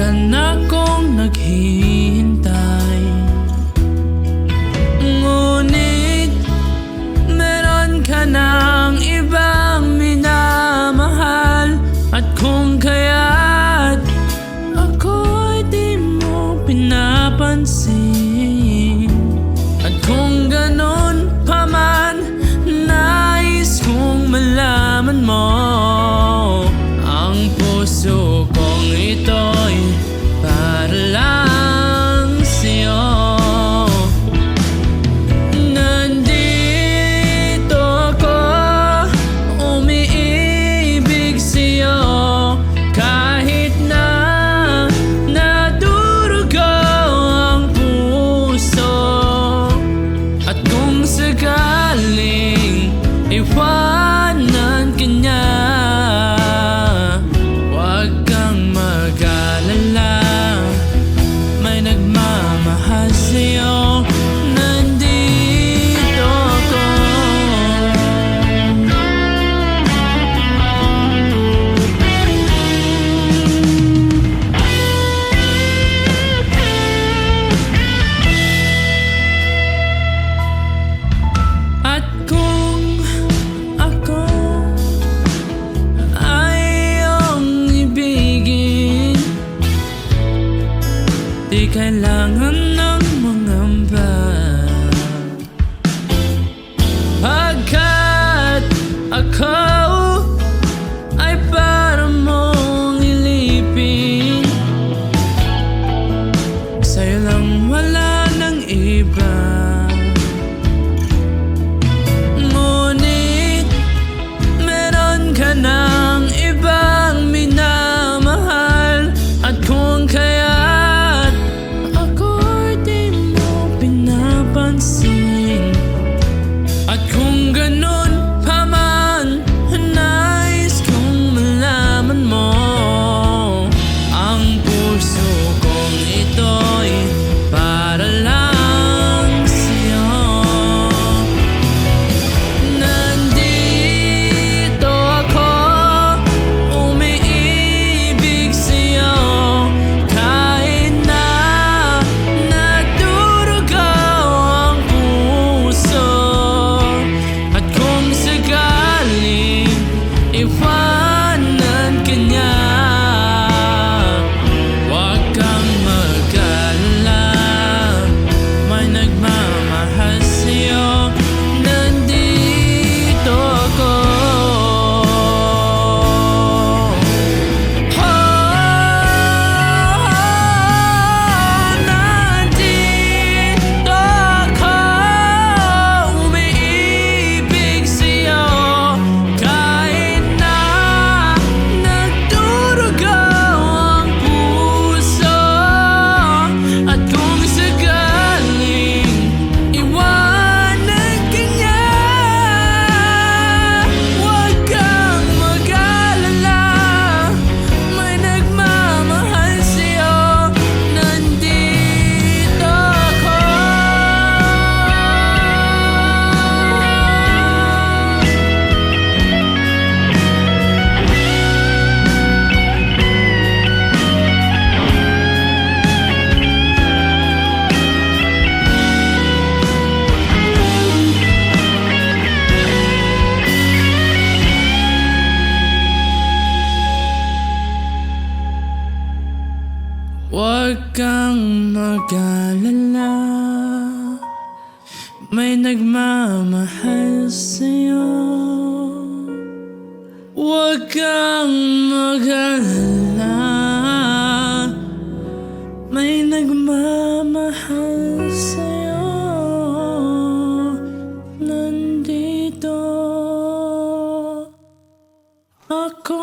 Matagal na akong naghihintay, ngunit meron ka ng ibang minamahal. At kung kaya't ako'y di mo pinapansin, at kung ganun pa man, nais kong malaman mo, ang puso kong ito'y para lang sa'yo. Nandito ako, umiibig sa'yo, kahit na nadurugo ang puso. At kung sakaling iwanan ka niya, huwag kang mag-alala, may nagmamahal sa'yo. Nandito ako. At kung ako ay iyong ibigin, di kailangan ng mangamba, pagkat ako ay para mong ilipin. Sa'yo lang, wala nang iba. Ngunit meron ka ng ibang minamahal, at kung kaya't ako'y di mo pinapansin, at kung ganun pa man, nais kong malaman mo, ang puso kong ito'y para lang sa'yo. Nandito ako, umiibig sa'yo, kahit na nadurugo ang puso. At kung sakaling iwanan ka niya, huwag kang mag-alala, may nagmamahal sa'yo. Nandito ako. Nandito ako, umiibig sa'yo, kahit na nagdurugo ang puso. At kung sakaling iwanan ka niya, huwag kang mag-alala, may nagmamahal sa'yo. Nandito ako. Huwag kang mag-alala, may nagmamahal sa'yo. Huwag kang mag-alala, may nagmamahal sa'yo. Nandito ako.